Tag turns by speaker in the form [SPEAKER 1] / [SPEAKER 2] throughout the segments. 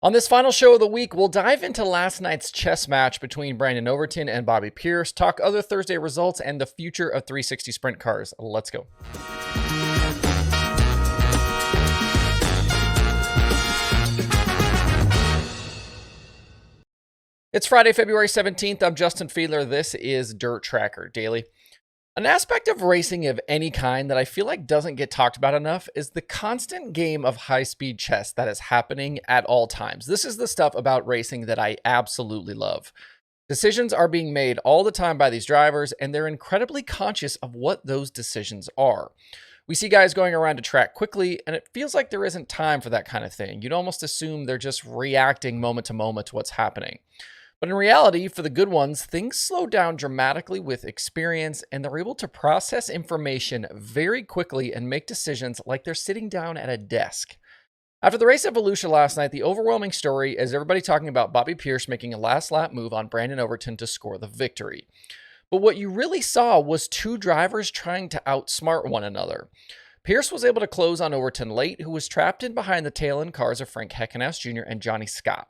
[SPEAKER 1] On this final show of the week, we'll dive into last night's chess match between Brandon Overton and Bobby Pierce, talk other Thursday results, and the future of 360 sprint cars. Let's go. It's Friday, February 17th. I'm Justin Fiedler. This is Dirt Tracker Daily. An aspect of racing of any kind that I feel like doesn't get talked about enough is the constant game of high-speed chess that is happening at all times. This is the stuff about racing that I absolutely love. Decisions are being made all the time by these drivers, and they're incredibly conscious of what those decisions are. We see guys going around a track quickly, and it feels like there isn't time for that kind of thing. You'd almost assume they're just reacting moment to moment to what's happening. But in reality, for the good ones, things slow down dramatically with experience, and they're able to process information very quickly and make decisions like they're sitting down at a desk. After the race at Volusia last night, the overwhelming story is everybody talking about Bobby Pierce making a last lap move on Brandon Overton to score the victory. But what you really saw was two drivers trying to outsmart one another. Pierce was able to close on Overton late, who was trapped in behind the tail-end cars of Frank Heckenast Jr. and Johnny Scott.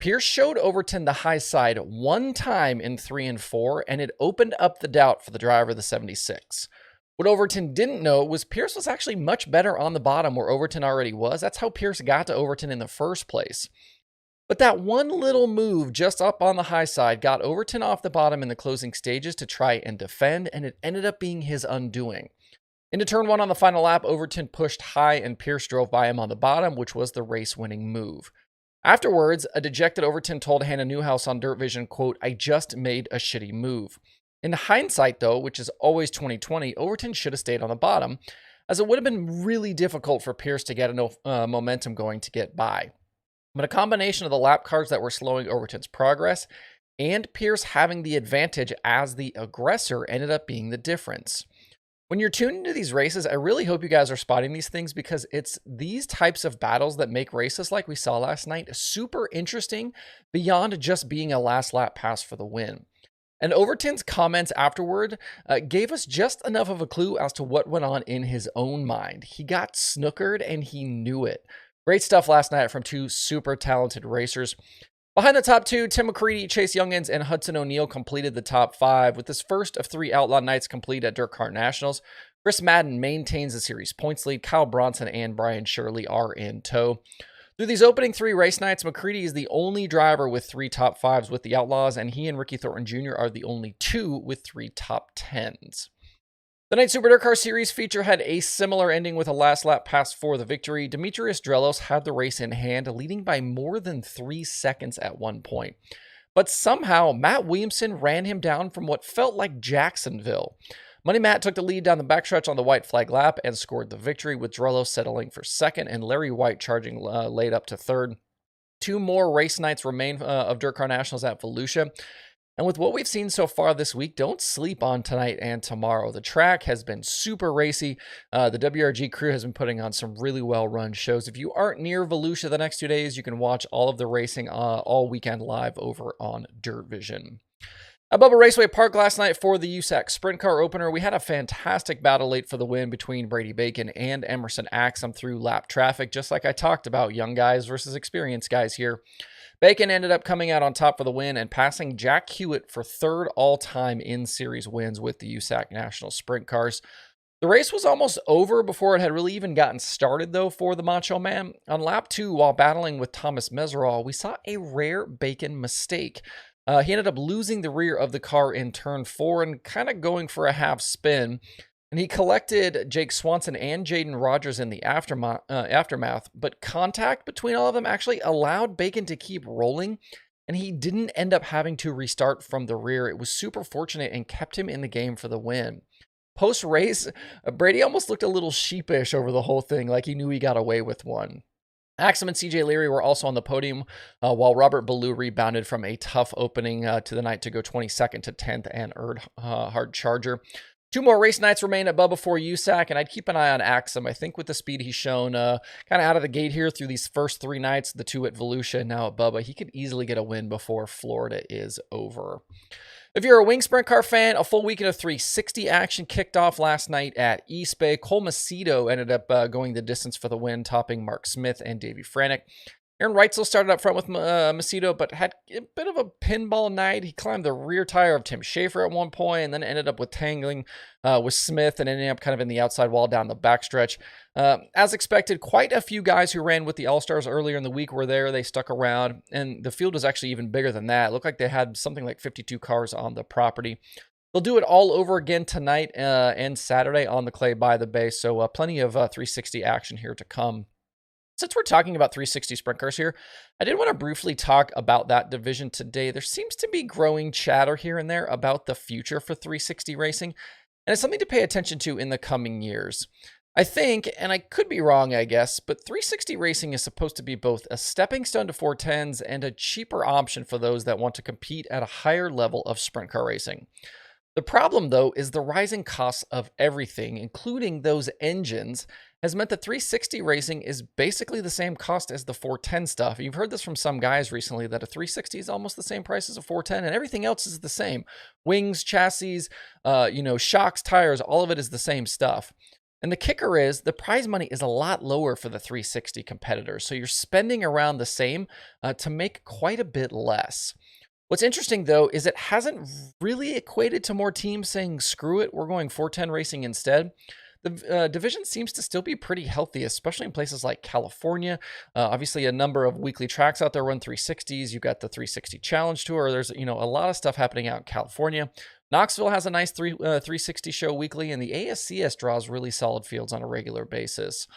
[SPEAKER 1] Pierce showed Overton the high side one time in 3 and 4, and it opened up the doubt for the driver of the 76. What Overton didn't know was Pierce was actually much better on the bottom where Overton already was. That's how Pierce got to Overton in the first place. But that one little move just up on the high side got Overton off the bottom in the closing stages to try and defend, and it ended up being his undoing. Into turn 1 on the final lap, Overton pushed high and Pierce drove by him on the bottom, which was the race-winning move. Afterwards, a dejected Overton told Hannah Newhouse on Dirt Vision, quote, "I just made a shitty move." In hindsight, though, which is always 20/20, Overton should have stayed on the bottom, as it would have been really difficult for Pierce to get enough momentum going to get by. But a combination of the lap cars that were slowing Overton's progress and Pierce having the advantage as the aggressor ended up being the difference. When you're tuned into these races, I really hope you guys are spotting these things because it's these types of battles that make races like we saw last night super interesting beyond just being a last lap pass for the win. And Overton's comments afterward gave us just enough of a clue as to what went on in his own mind. He got snookered and he knew it. Great stuff last night from two super talented racers. Behind the top two, Tim McCreadie, Chase Youngins, and Hudson O'Neal completed the top 5, with this first of 3 Outlaw Nights complete at Dirt Car Nationals. Chris Madden maintains the series points lead. Kyle Bronson and Brian Shirley are in tow. Through these opening 3 race nights, McCreadie is the only driver with 3 top 5s with the Outlaws, and he and Ricky Thornton Jr. are the only 2 with 3 top 10s. The Night Super Dirt Car Series feature had a similar ending with a last lap pass for the victory. Demetrius Drelos had the race in hand, leading by more than 3 seconds at one point. But somehow, Matt Williamson ran him down from what felt like Jacksonville. Money Matt took the lead down the backstretch on the white flag lap and scored the victory, with Drelos settling for second and Larry White charging late up to third. 2 more race nights remain of Dirt Car Nationals at Volusia. And with what we've seen so far this week, don't sleep on tonight and tomorrow. The track has been super racy. The WRG crew has been putting on some really well-run shows. If you aren't near Volusia the next 2 days, you can watch all of the racing all weekend live over on Dirt Vision. At Bubba Raceway Park last night for the USAC Sprint Car Opener, we had a fantastic battle late for the win between Brady Bacon and Emerson Axum through lap traffic, just like I talked about, young guys versus experienced guys here. Bacon ended up coming out on top for the win and passing Jack Hewitt for 3rd all-time in-series wins with the USAC National Sprint Cars. The race was almost over before it had really even gotten started, though, for the Macho Man. On lap 2, while battling with Thomas Meserol, we saw a rare Bacon mistake. He ended up losing the rear of the car in turn 4 and kind of going for a half spin. And he collected Jake Swanson and Jaden Rogers in the aftermath, but contact between all of them actually allowed Bacon to keep rolling, and he didn't end up having to restart from the rear. It was super fortunate and kept him in the game for the win. Post-race, Brady almost looked a little sheepish over the whole thing, like he knew he got away with one. Axum and CJ Leary were also on the podium, while Robert Ballou rebounded from a tough opening to the night to go 22nd to 10th and earned hard charger. 2 more race nights remain at Bubba for USAC, and I'd keep an eye on Axum. I think with the speed he's shown kind of out of the gate here through these first 3 nights, the 2 at Volusia and now at Bubba, he could easily get a win before Florida is over. If you're a wing sprint car fan, a full weekend of 360 action kicked off last night at East Bay. Cole Macedo ended up going the distance for the win, topping Mark Smith and Davey Franick. Aaron Reitzel started up front with Macedo, but had a bit of a pinball night. He climbed the rear tire of Tim Schaefer at one point, and then ended up with tangling with Smith and ending up kind of in the outside wall down the backstretch. As expected, quite a few guys who ran with the All-Stars earlier in the week were there. They stuck around, and the field was actually even bigger than that. It looked like they had something like 52 cars on the property. They'll do it all over again tonight and Saturday on the clay by the bay, so plenty of 360 action here to come. Since we're talking about 360 sprint cars here, I did want to briefly talk about that division today. There seems to be growing chatter here and there about the future for 360 racing, and it's something to pay attention to in the coming years. I think, and I could be wrong, I guess, but 360 racing is supposed to be both a stepping stone to 410s and a cheaper option for those that want to compete at a higher level of sprint car racing. The problem, though, is the rising costs of everything, including those engines, has meant that 360 racing is basically the same cost as the 410 stuff. You've heard this from some guys recently that a 360 is almost the same price as a 410, and everything else is the same. Wings, chassis, shocks, tires, all of it is the same stuff. And the kicker is the prize money is a lot lower for the 360 competitors, so you're spending around the same to make quite a bit less. What's interesting, though, is it hasn't really equated to more teams saying, screw it, we're going 410 racing instead. The division seems to still be pretty healthy, especially in places like California. Obviously, a number of weekly tracks out there run 360s. You've got the 360 Challenge Tour. There's a lot of stuff happening out in California. Knoxville has a nice 360 show weekly, and the ASCS draws really solid fields on a regular basis.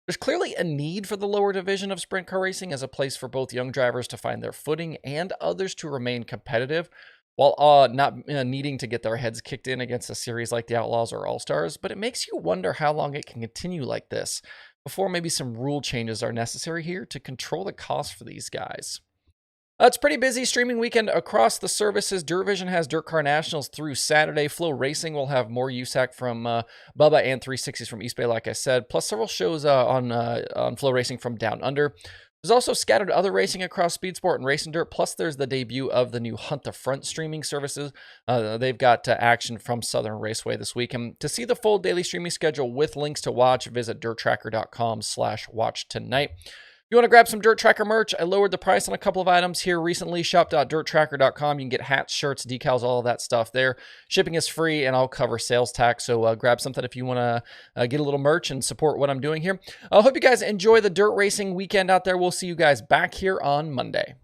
[SPEAKER 1] There's clearly a need for the lower division of sprint car racing as a place for both young drivers to find their footing and others to remain competitive, while not needing to get their heads kicked in against a series like the Outlaws or All-Stars. But it makes you wonder how long it can continue like this before maybe some rule changes are necessary here to control the cost for these guys. It's pretty busy streaming weekend across the services. DirtVision has Dirt Car Nationals through Saturday. Flow Racing will have more USAC from Bubba and 360s from East Bay, like I said, plus several shows on Flow Racing from Down Under. There's also scattered other racing across Speed Sport and Racing Dirt, plus there's the debut of the new Hunt the Front streaming services. They've got action from Southern Raceway this week. And to see the full daily streaming schedule with links to watch, visit dirttracker.com/watch tonight. If you want to grab some Dirt Tracker merch, I lowered the price on a couple of items here recently. Shop.dirttracker.com. You can get hats, shirts, decals, all of that stuff there. Shipping is free, and I'll cover sales tax. So grab something if you want to get a little merch and support what I'm doing here. I hope you guys enjoy the dirt racing weekend out there. We'll see you guys back here on Monday.